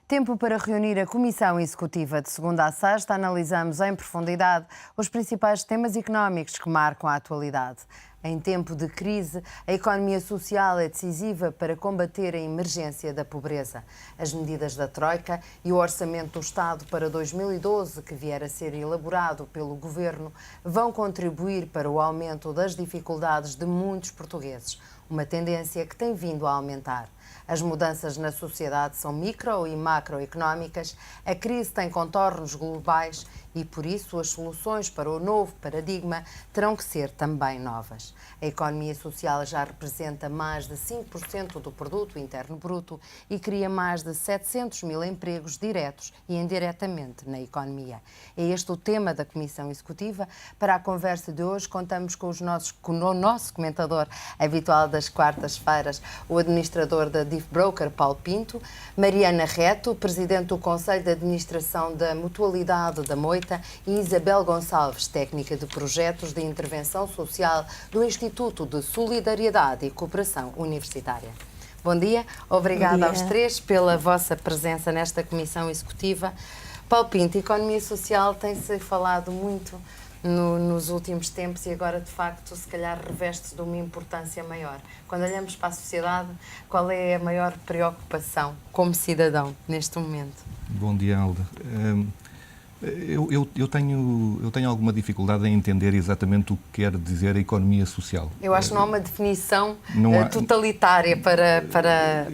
Tempo para reunir a Comissão Executiva. De segunda a sexta, analisamos em profundidade os principais temas económicos que marcam a atualidade. Em tempo de crise, a economia social é decisiva para combater a emergência da pobreza. As medidas da Troika e o Orçamento do Estado para 2012, que vier a ser elaborado pelo Governo, vão contribuir para o aumento das dificuldades de muitos portugueses, uma tendência que tem vindo a aumentar. As mudanças na sociedade são micro e macroeconómicas, a crise tem contornos globais e, por isso, as soluções para o novo paradigma terão que ser também novas. A economia social já representa mais de 5% do produto interno bruto e cria mais de 700 mil empregos diretos e indiretamente na economia. É este o tema da Comissão Executiva. Para a conversa de hoje, contamos com o nosso comentador habitual das quartas-feiras, o administrador da DIF Broker, Paulo Pinto, Mariana Reto, presidente do Conselho de Administração da Mutualidade da Moita, e Isabel Gonçalves, técnica de projetos de intervenção social do Instituto de Solidariedade e Cooperação Universitária. Bom dia, obrigada aos três pela vossa presença nesta Comissão Executiva. Paulo Pinto, economia social tem-se falado muito nos últimos tempos e agora, de facto, se calhar reveste de uma importância maior. Quando olhamos para a sociedade, qual é a maior preocupação como cidadão neste momento? Bom dia, Alda. Eu tenho alguma dificuldade em entender exatamente o que quer dizer a economia social. Eu acho que não há uma definição totalitária para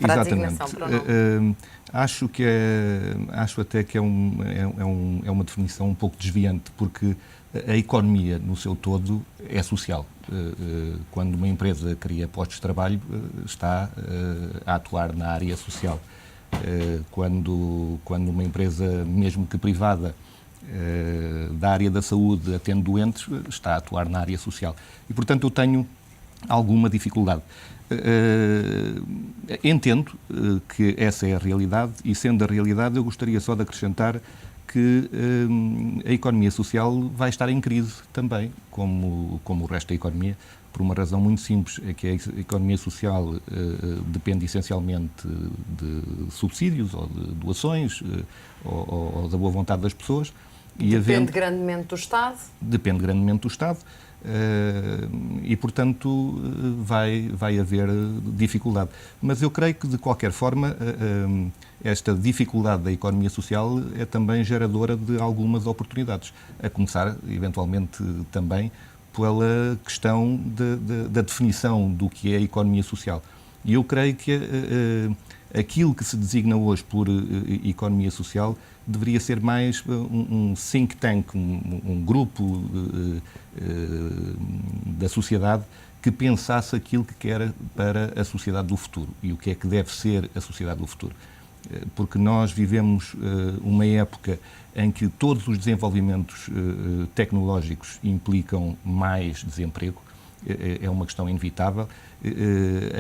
a designação, para o nome. Acho até que é uma definição um pouco desviante, porque a economia, no seu todo, é social. Quando uma empresa cria postos de trabalho, está a atuar na área social. Quando uma empresa, mesmo que privada, da área da saúde, atende doentes, está a atuar na área social. E, portanto, eu tenho alguma dificuldade. Entendo que essa é a realidade e, sendo a realidade, eu gostaria só de acrescentar que a economia social vai estar em crise também, como o resto da economia, por uma razão muito simples, é que a economia social depende essencialmente de subsídios ou de doações ou da boa vontade das pessoas. Depende grandemente do Estado. Depende grandemente do Estado e, portanto, vai haver dificuldade. Mas eu creio que, de qualquer forma, esta dificuldade da economia social é também geradora de algumas oportunidades, a começar, eventualmente, também pela questão da definição do que é a economia social. E eu creio que aquilo que se designa hoje por economia social deveria ser mais um think tank, um grupo da sociedade que pensasse aquilo que quer para a sociedade do futuro e o que é que deve ser a sociedade do futuro. Porque nós vivemos uma época em que todos os desenvolvimentos tecnológicos implicam mais desemprego, é uma questão inevitável.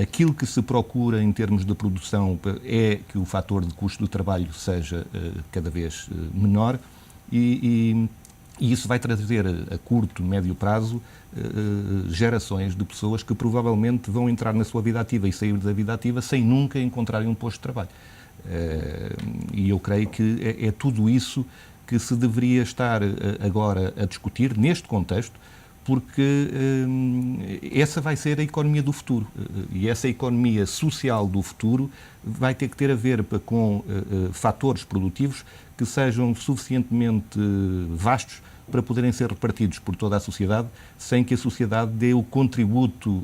Aquilo que se procura em termos de produção é que o fator de custo do trabalho seja cada vez menor e isso vai trazer a curto, médio prazo gerações de pessoas que provavelmente vão entrar na sua vida ativa e sair da vida ativa sem nunca encontrarem um posto de trabalho. E eu creio que é tudo isso que se deveria estar agora a discutir neste contexto, porque essa vai ser a economia do futuro e essa economia social do futuro vai ter que ter a ver com fatores produtivos que sejam suficientemente vastos para poderem ser repartidos por toda a sociedade, sem que a sociedade dê o contributo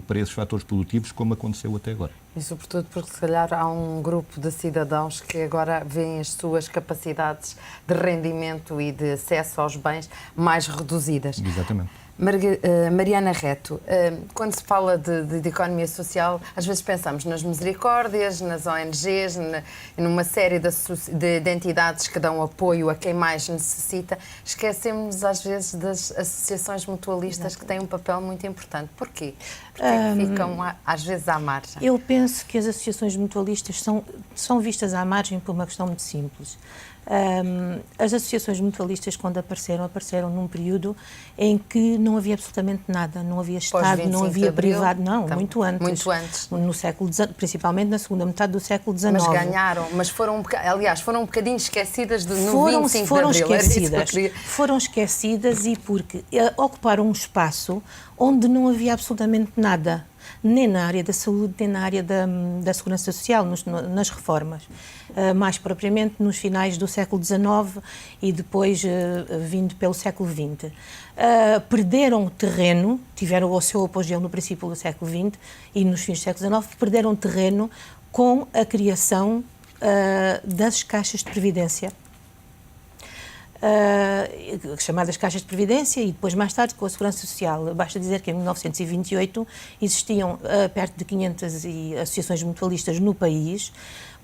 para esses fatores produtivos, como aconteceu até agora. E sobretudo porque, se calhar, há um grupo de cidadãos que agora veem as suas capacidades de rendimento e de acesso aos bens mais reduzidas. Exatamente. Mariana Reto, quando se fala de economia social, às vezes pensamos nas misericórdias, nas ONGs, numa série de entidades que dão apoio a quem mais necessita. Esquecemos às vezes das associações mutualistas que têm um papel muito importante. Porquê? Porque ficam às vezes à margem. Eu penso que as associações mutualistas são vistas à margem por uma questão muito simples. As associações mutualistas, quando apareceram num período em que não havia absolutamente nada, não havia Estado, não havia privado, não, muito antes. Muito antes. No século XIX, principalmente na segunda metade do século XIX. Mas ganharam, mas foram um bocadinho esquecidas no 25 foram de Abril. Esquecidas, foram esquecidas e porque ocuparam um espaço onde não havia absolutamente nada, nem na área da saúde, nem na área da segurança social, nas reformas. Mais propriamente nos finais do século XIX e depois vindo pelo século XX. Perderam terreno, tiveram o seu apogeu no princípio do século XX e nos fins do século XIX, perderam terreno com a criação das caixas de previdência. Chamadas caixas de previdência e depois mais tarde com a segurança social. Basta dizer que em 1928 existiam perto de 500 associações mutualistas no país,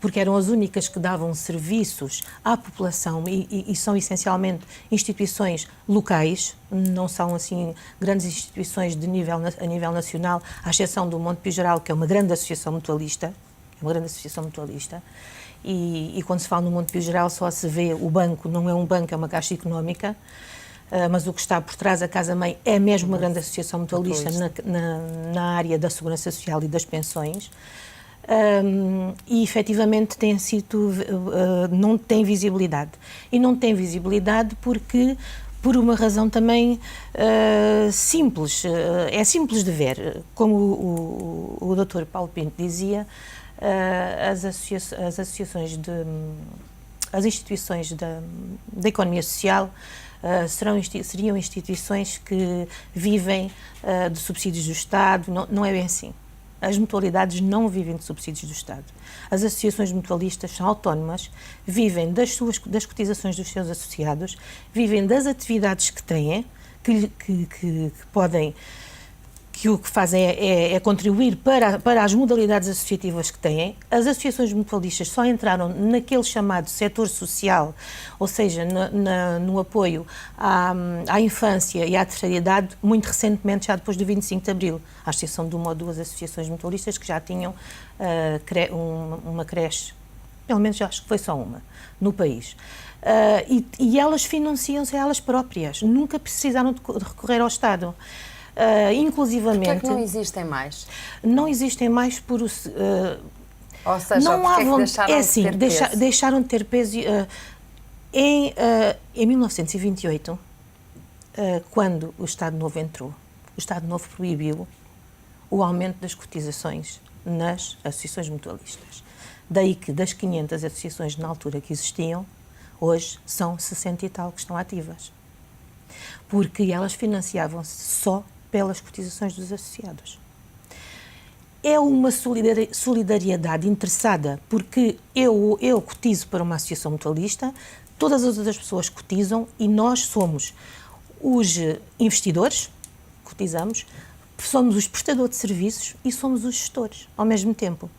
porque eram as únicas que davam serviços à população e são essencialmente instituições locais, não são assim grandes instituições a nível nacional, à exceção do Monte Pio Geral, que é uma grande associação mutualista, E quando se fala no Monte Pio Geral só se vê o banco, não é um banco, é uma caixa económica, mas o que está por trás, a Casa-Mãe, é mesmo uma grande associação mutualista na área da segurança social e das pensões. E efetivamente não tem visibilidade. E não tem visibilidade porque, por uma razão também simples, é simples de ver. Como o Dr. Paulo Pinto dizia, as instituições da economia social seriam instituições que vivem de subsídios do Estado. Não é bem assim. As mutualidades não vivem de subsídios do Estado. As associações mutualistas são autónomas, vivem das cotizações dos seus associados, vivem das atividades que têm, que podem, que o que fazem é contribuir para as modalidades associativas que têm. As associações mutualistas só entraram naquele chamado setor social, ou seja, no apoio à infância e à terceira idade, muito recentemente, já depois do 25 de Abril, à exceção de uma ou duas associações mutualistas que já tinham uma creche, pelo menos acho que foi só uma, no país. E elas financiam-se a elas próprias, nunca precisaram de recorrer ao Estado. Inclusivamente... Porquê é que não existem mais? Não existem mais por... ou seja, não há deixaram de ter peso? Deixaram de ter peso... Em 1928, quando o Estado Novo entrou, o Estado Novo proibiu o aumento das cotizações nas associações mutualistas. Daí que das 500 associações na altura que existiam, hoje são 60 e tal que estão ativas. Porque elas financiavam-se só pelas cotizações dos associados. É uma solidariedade interessada, porque eu cotizo para uma associação mutualista, todas as outras pessoas cotizam e nós somos os investidores, cotizamos, somos os prestadores de serviços e somos os gestores ao mesmo tempo.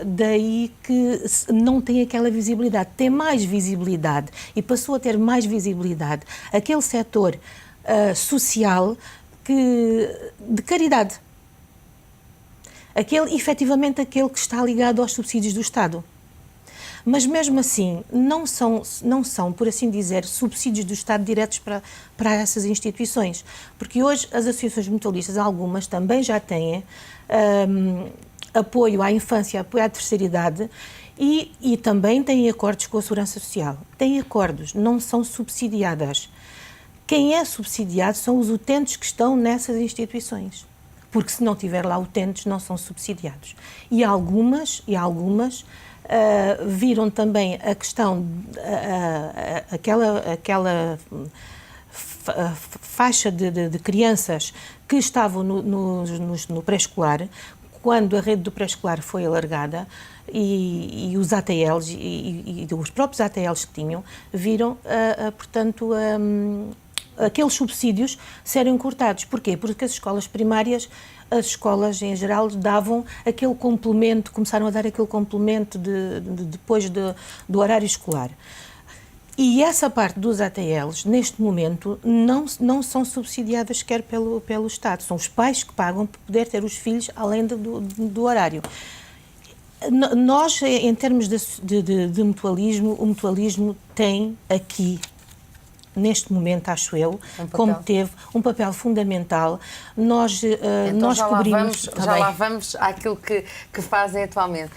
Daí que não tem aquela visibilidade, tem mais visibilidade e passou a ter mais visibilidade aquele setor social de caridade. Efetivamente aquele que está ligado aos subsídios do Estado. Mas mesmo assim, não são, por assim dizer, subsídios do Estado diretos para essas instituições. Porque hoje as associações mutualistas, algumas também já têm apoio à infância, apoio à terceira idade e também têm acordos com a Segurança Social. Têm acordos, não são subsidiadas. Quem é subsidiado são os utentes que estão nessas instituições, porque se não tiver lá utentes não são subsidiados. E algumas viram também a questão, aquela faixa de crianças que estavam no pré-escolar, quando a rede do pré-escolar foi alargada e os ATLs e os próprios ATLs que tinham, viram, portanto, aqueles subsídios serem cortados. Porquê? Porque as escolas primárias, as escolas em geral, davam aquele complemento, começaram a dar aquele complemento depois do horário escolar. E essa parte dos ATLs, neste momento, não são subsidiadas sequer pelo Estado. São os pais que pagam para poder ter os filhos além do horário. Nós, em termos de mutualismo, o mutualismo tem aqui, neste momento, acho eu, como teve um papel fundamental. Nós Então descobrimos... já lá vamos àquilo que fazem atualmente.